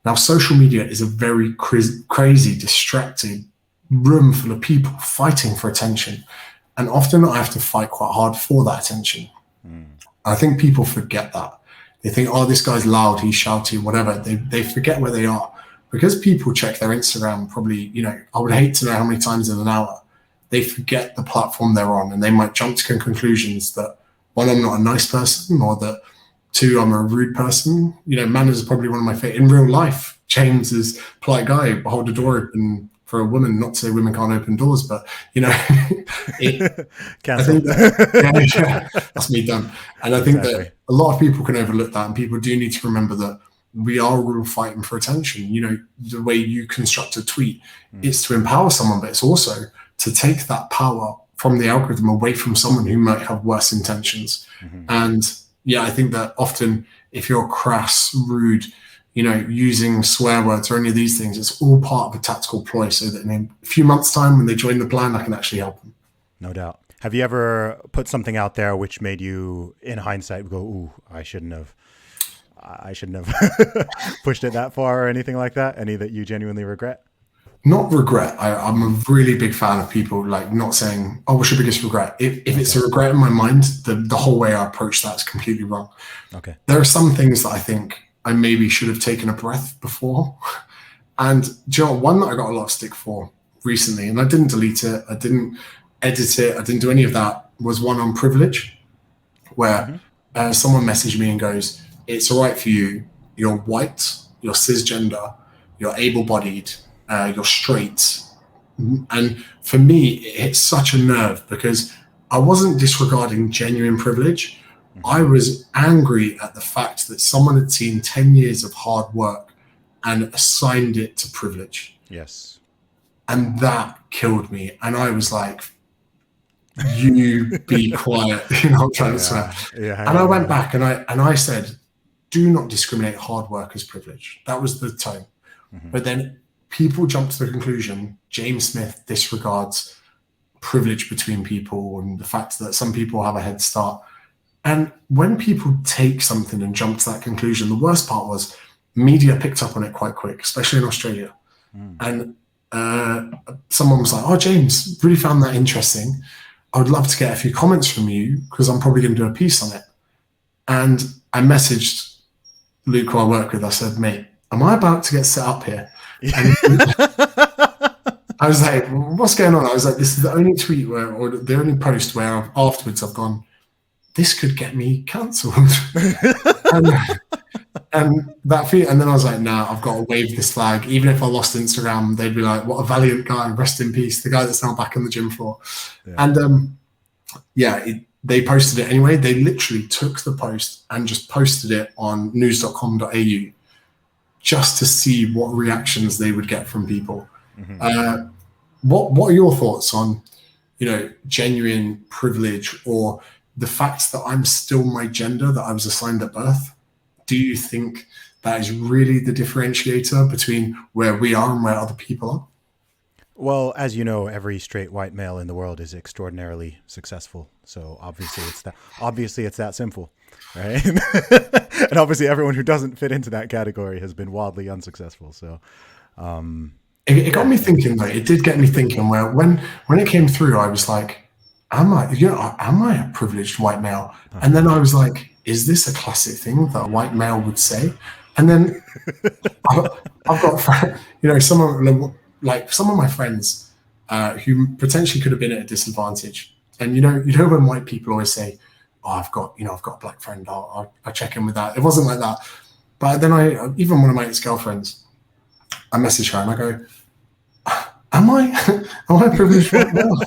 Now, social media is a very crazy, distracting room full of people fighting for attention. And often I have to fight quite hard for that attention. I think people forget that. They think, oh, this guy's loud, he's shouty, whatever. They forget where they are. Because people check their Instagram probably, I would hate to know how many times in an hour. They forget the platform they're on, and they might jump to conclusions that, one, I'm not a nice person, or that, two, I'm a rude person. Manners is probably one of my favorite. In real life, James is a polite guy, hold the door open for a woman. Not to say women can't open doors, but, I think that's me done. And I think that a lot of people can overlook that, and people do need to remember that we are all fighting for attention. The way you construct a tweet is to empower someone, but it's also to take that power from the algorithm away from someone who might have worse intentions. And I think that often if you're crass, rude, using swear words or any of these things, it's all part of a tactical ploy so that in a few months' time when they join the plan, I can actually help them. No doubt. Have you ever put something out there which made you, in hindsight, go, ooh, I shouldn't have pushed it that far or anything like that? Any that you genuinely regret? Not regret. I'm a really big fan of people like not saying, oh, what's your biggest regret? If it's a regret in my mind, the whole way I approach that is completely wrong. Okay. There are some things that I think I maybe should have taken a breath before. And do you know, one that I got a lot of stick for recently, and I didn't delete it, I didn't edit it, I didn't do any of that, was one on privilege, where someone messaged me and goes, it's all right for you, you're white, you're cisgender, you're able-bodied, you're straight. And for me, it hit such a nerve because I wasn't disregarding genuine privilege. I was angry at the fact that someone had seen 10 years of hard work and assigned it to privilege. Yes. And that killed me. And I was like, you be quiet. I'm trying to swear. Yeah, and I went back and I said, do not discriminate hard work as privilege. That was the tone. But then people jumped to the conclusion, James Smith disregards privilege between people and the fact that some people have a head start. And when people take something and jump to that conclusion, the worst part was media picked up on it quite quick, especially in Australia. And someone was like, oh, James, really found that interesting. I would love to get a few comments from you because I'm probably going to do a piece on it. And I messaged Luke, who I work with. I said, mate, am I about to get set up here? And I was like, what's going on? I was like, this is the only tweet or the only post where afterwards I've gone, this could get me cancelled. and then I was like, nah, I've got to wave this flag. Even if I lost Instagram, they'd be like, what a valiant guy, rest in peace, the guy that's now back on the gym floor. Yeah. And they posted it anyway. They literally took the post and just posted it on news.com.au just to see what reactions they would get from people. What are your thoughts on, genuine privilege or the fact that I'm still my gender that I was assigned at birth? Do you think that is really the differentiator between where we are and where other people are? Well, as you know, every straight white male in the world is extraordinarily successful. So obviously it's that simple, right? And obviously everyone who doesn't fit into that category has been wildly unsuccessful. So it got me thinking though. It did get me thinking where when it came through, I was like, am I a privileged white male? And then I was like, is this a classic thing that a white male would say? And then I've got some of my friends who potentially could have been at a disadvantage. And you know when white people always say, oh, I've got a black friend, I'll check in with that. It wasn't like that. But then even one of my ex-girlfriends, I message her and I go, am I a privileged white male?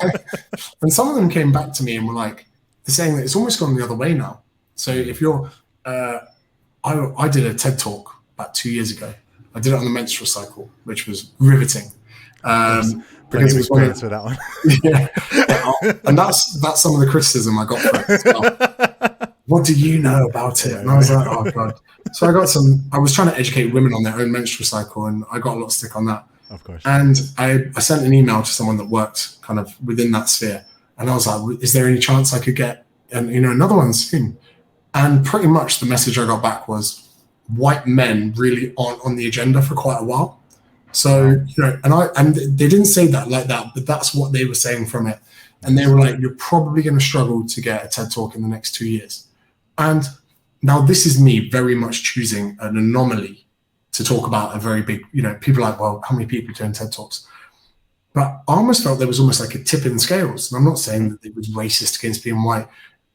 And some of them came back to me and were like, they're saying that it's almost gone the other way now. So if you're, I did a TED talk about 2 years ago. I did it on the menstrual cycle, which was riveting. Because it was experience with that one. Yeah. And that's some of the criticism I got for it as well. What do you know about it? And I was like, oh God. So I was trying to educate women on their own menstrual cycle, and I got a lot of stick on that. Of course. And I sent an email to someone that worked kind of within that sphere. And I was like, is there any chance I could get another one soon? And pretty much the message I got back was white men really aren't on the agenda for quite a while. So, Wow. and they didn't say that like that, but that's what they were saying from it. And they Nice. were like, you're probably going to struggle to get a TED talk in the next 2 years. And now this is me very much choosing an anomaly to talk about a very big, people are like, well, how many people are doing TED talks? But I almost felt there was almost like a tip in the scales. And I'm not saying Mm-hmm. that it was racist against being white.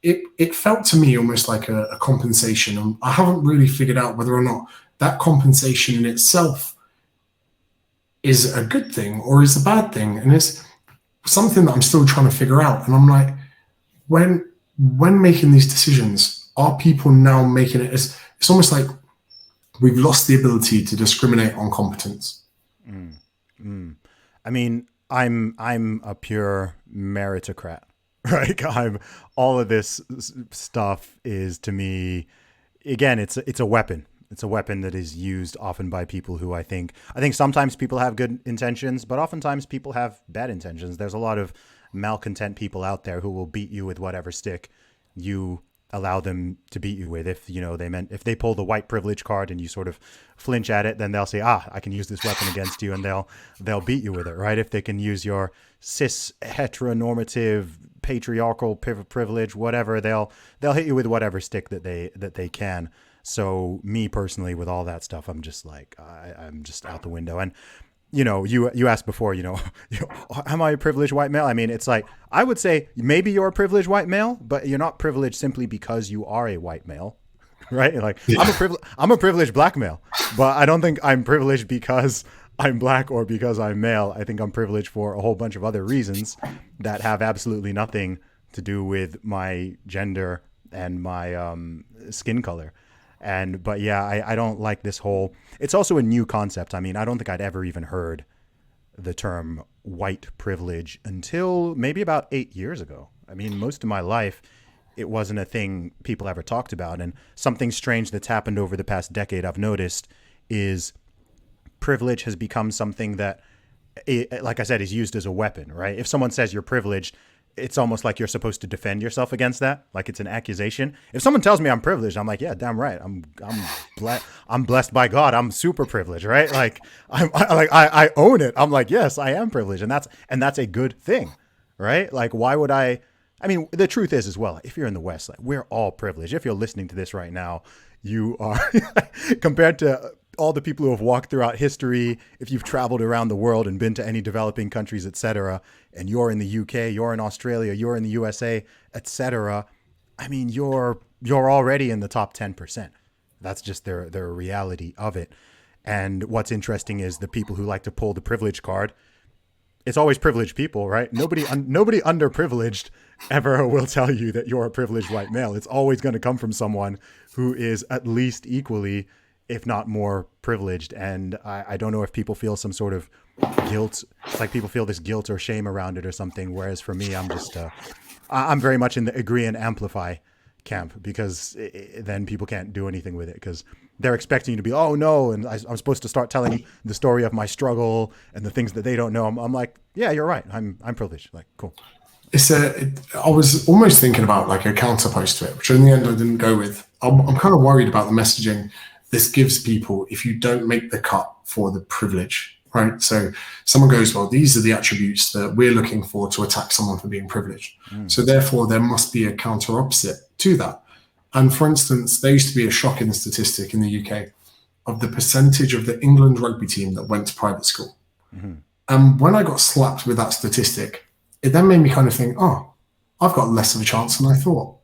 It felt to me almost like a compensation. And I haven't really figured out whether or not that compensation in itself is a good thing or is a bad thing. And it's something that I'm still trying to figure out. And I'm like, when making these decisions, are people now making it as it's almost like we've lost the ability to discriminate on competence. Mm. Mm. I mean, I'm a pure meritocrat, right? I'm all of this stuff is to me, again, it's a weapon. It's a weapon that is used often by people who I think sometimes people have good intentions, but oftentimes people have bad intentions. There's a lot of malcontent people out there who will beat you with whatever stick you allow them to beat you with. If if they pull the white privilege card and you sort of flinch at it, then they'll say, I can use this weapon against you, and they'll beat you with it, right? If they can use your cis heteronormative patriarchal privilege, whatever, they'll hit you with whatever stick that they can. So me personally, with all that stuff, I'm just like, I'm just out the window. And you asked before, am I a privileged white male? I mean, it's like, I would say maybe you're a privileged white male, but you're not privileged simply because you are a white male, right? Like, Yeah. I'm a privileged black male, but I don't think I'm privileged because I'm black or because I'm male. I think I'm privileged for a whole bunch of other reasons that have absolutely nothing to do with my gender and my skin color. But yeah, I don't like this whole. It's also a new concept. I mean, I don't think I'd ever even heard the term white privilege until maybe about 8 years ago. I mean, most of my life, it wasn't a thing people ever talked about. And something strange that's happened over the past decade, I've noticed, is privilege has become something that, like I said, is used as a weapon, right? If someone says you're privileged, it's almost like you're supposed to defend yourself against that, like it's an accusation. If someone tells me I'm privileged, I'm like, yeah, damn right, I'm blessed by God. I'm super privileged, right? Like I own it. I'm like, yes, I am privileged, and that's a good thing, right? Like, why would I? I mean, the truth is as well, if you're in the West, like, we're all privileged. If you're listening to this right now, you are compared to all the people who have walked throughout history, if you've traveled around the world and been to any developing countries, etc., and you're in the UK, you're in Australia, you're in the USA, etc., I mean, you're already in the top 10%. That's just their reality of it. And what's interesting is the people who like to pull the privilege card. It's always privileged people, right? Nobody underprivileged ever will tell you that you're a privileged white male. It's always going to come from someone who is at least equally, if not more, privileged. And I don't know if people feel some sort of guilt. It's like people feel this guilt or shame around it or something. Whereas for me, I'm very much in the agree and amplify camp, because then people can't do anything with it because they're expecting you to be, oh no, and I'm supposed to start telling the story of my struggle and the things that they don't know. I'm like, yeah, you're right. I'm privileged. Like, cool. I was almost thinking about like a counterpost to it, which in the end I didn't go with. I'm kind of worried about the messaging this gives people if you don't make the cut for the privilege, right? So someone goes, well, these are the attributes that we're looking for to attack someone for being privileged. So therefore, there must be a counter opposite to that. And for instance, there used to be a shocking statistic in the UK of the percentage of the England rugby team that went to private school. Mm-hmm. And when I got slapped with that statistic, it then made me kind of think, oh, I've got less of a chance than I thought.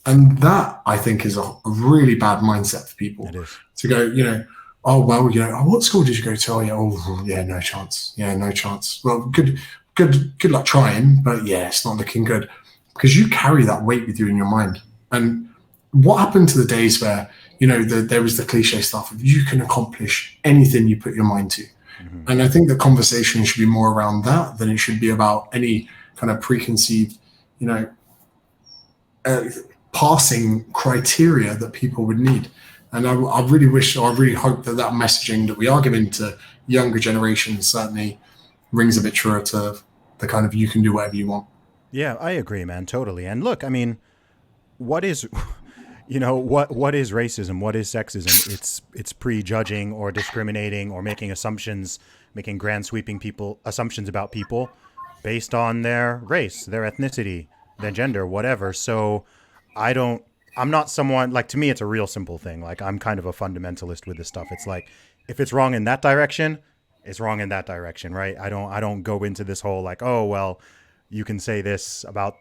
And that, I think, is a really bad mindset for people It is. to go, oh, well, what school did you go to? Oh, yeah, no chance. Yeah, no chance. Well, good luck trying, but yeah, it's not looking good, because you carry that weight with you in your mind. And what happened to the days where, there was the cliche stuff of you can accomplish anything you put your mind to. Mm-hmm. And I think the conversation should be more around that than it should be about any kind of preconceived, passing criteria that people would need. And I really wish, or I really hope that messaging that we are giving to younger generations certainly rings a bit truer to the kind of you can do whatever you want. Yeah, I agree, man. Totally. And look, I mean, what is what is racism? What is sexism? It's prejudging or discriminating or making assumptions, making grand sweeping assumptions about people based on their race, their ethnicity, their gender, whatever. So I'm not someone like, to me it's a real simple thing. Like, I'm kind of a fundamentalist with this stuff. It's like, if it's wrong in that direction, it's wrong in that direction, right? I don't go into this whole like, oh well, you can say this about,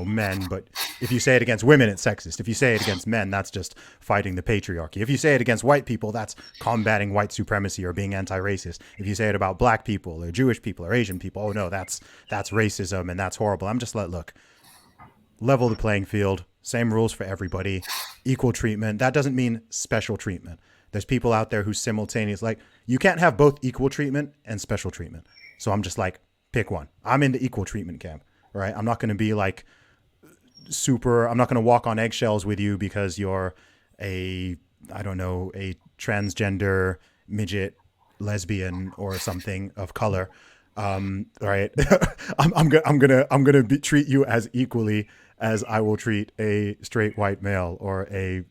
men, but if you say it against women, it's sexist. If you say it against men, that's just fighting the patriarchy. If you say it against white people, that's combating white supremacy or being anti-racist. If you say it about black people or Jewish people or Asian people, oh no, that's racism and that's horrible. I'm just like, look, level the playing field, same rules for everybody, equal treatment. That doesn't mean special treatment. There's people out there who simultaneously, like, you can't have both equal treatment and special treatment. So I'm just like, pick one. I'm in the equal treatment camp, right? I'm not going to be like I'm not going to walk on eggshells with you because you're a transgender midget lesbian or something of color. Right. I'm going to treat you as equally as I will treat a straight white male or a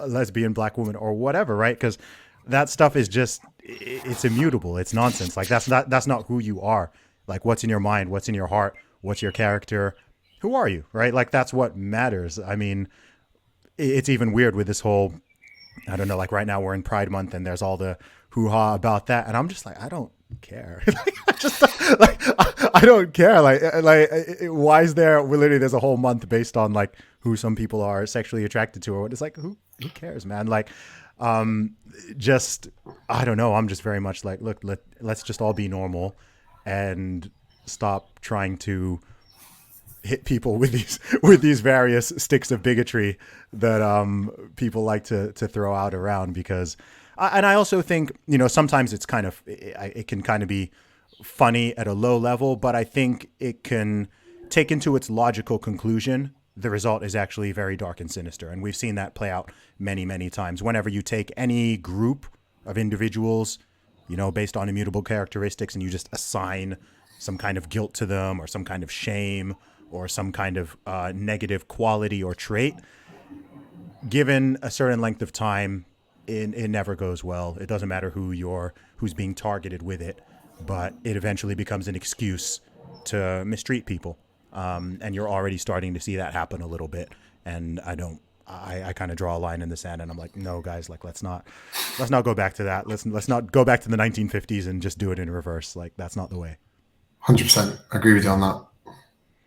lesbian black woman or whatever, right? Because that stuff is just, it's immutable. It's nonsense. Like, that's not who you are. Like, what's in your mind? What's in your heart? What's your character? Who are you, right? Like, that's what matters. I mean, it's even weird with this whole, I don't know, like right now we're in Pride Month and there's all the hoo-ha about that. And I'm just like, I don't care. I don't care. Why is there, literally there's a whole month based on like who some people are sexually attracted to, or what? It's like, who cares, man? Like, just, I don't know. I'm just very much like, look, let's just all be normal and stop trying to hit people with these various sticks of bigotry that people like to throw out around. Because I also think, sometimes it's kind of, it can kind of be funny at a low level, but I think it can take into its logical conclusion, the result is actually very dark and sinister. And we've seen that play out many, many times. Whenever you take any group of individuals, based on immutable characteristics, and you just assign some kind of guilt to them or some kind of shame or some kind of negative quality or trait, given a certain length of time, it never goes well. It doesn't matter who's being targeted with it, but it eventually becomes an excuse to mistreat people. And you're already starting to see that happen a little bit. And I kind of draw a line in the sand, and I'm like, no, guys, like, let's not go back to that. Let's not go back to the 1950s and just do it in reverse. Like, that's not the way. 100%. I agree with you on that.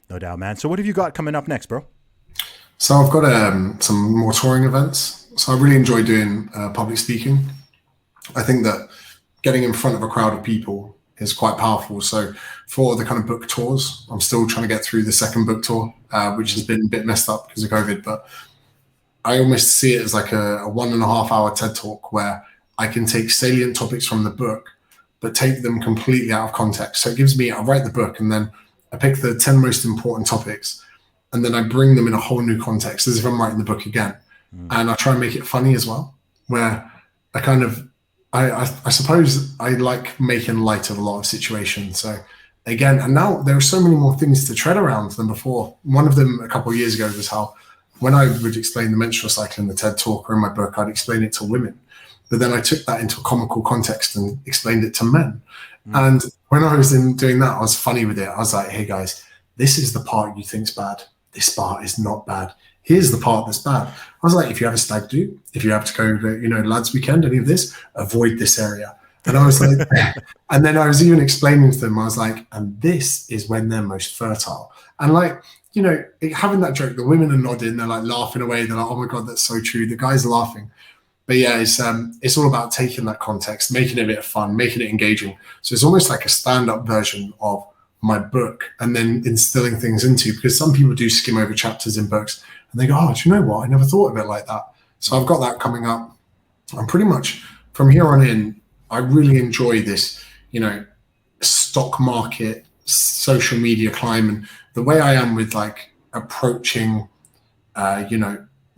No doubt, man. So what have you got coming up next, bro? So I've got some more touring events. So I really enjoy doing public speaking. I think that getting in front of a crowd of people is quite powerful. So for the kind of book tours, I'm still trying to get through the second book tour, which has been a bit messed up because of COVID, but I almost see it as like a 1.5 hour TED talk where I can take salient topics from the book, but take them completely out of context. So it gives me, I write the book and then I pick the 10 most important topics and then I bring them in a whole new context as if I'm writing the book again. And I try and make it funny as well, where I suppose I like making light of a lot of situations. So again, and now there are so many more things to tread around than before. One of them a couple of years ago was how when I would explain the menstrual cycle in the TED talk or in my book, I'd explain it to women. But then I took that into a comical context and explained it to men. And when I was doing that, I was funny with it. I was like, hey guys, this is the part you think's bad. This part is not bad. Here's the part that's bad. I was like, if you have a stag do, if you have to go to, lads weekend, any of this, avoid this area. And I was like, and then I was even explaining to them, I was like, and this is when they're most fertile. And like, having that joke, the women are nodding, they're like laughing away. They're like, oh my God, that's so true. The guys are laughing. But yeah, it's all about taking that context, making it a bit of fun, making it engaging. So it's almost like a stand-up version of my book and then instilling things into, because some people do skim over chapters in books and they go, oh, do you know what? I never thought of it like that. So I've got that coming up. I'm pretty much from here on in, I really enjoy this, stock market, social media climb, and the way I am with like approaching,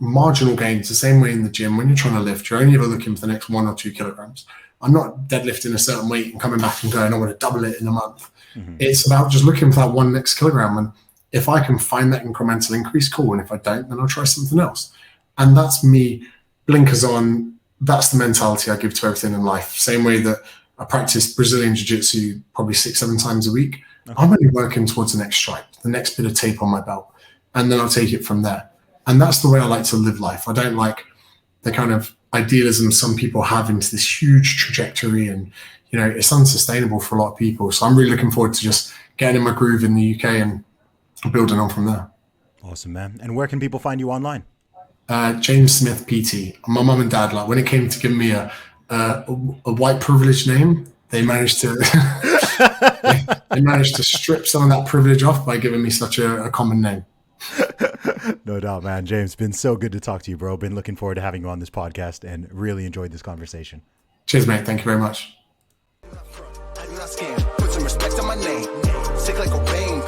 marginal gains, the same way in the gym. When you're trying to lift, you're only ever looking for the next 1 or 2 kilograms. I'm not deadlifting a certain weight and coming back and going, I want to double it in a month. Mm-hmm. It's about just looking for that one next kilogram. And if I can find that incremental increase, cool. And if I don't, then I'll try something else. And that's me, blinkers on. That's the mentality I give to everything in life. Same way that I practice Brazilian Jiu-Jitsu probably 6-7 times a week. Okay. I'm only working towards the next stripe, the next bit of tape on my belt, and then I'll take it from there. And that's the way I like to live life. I don't like the kind of idealism some people have into this huge trajectory, and it's unsustainable for a lot of people. So I'm really looking forward to just getting in my groove in the UK and building on from there. Awesome, man. And where can people find you online? James Smith PT. My mum and dad, like when it came to giving me a white privilege name, they managed to they managed to strip some of that privilege off by giving me such a common name. No doubt, man. James, been so good to talk to you, bro. Been looking forward to having you on this podcast and really enjoyed this conversation. Cheers, mate. Thank you very much. Put some respect on my name. Sick like a vein.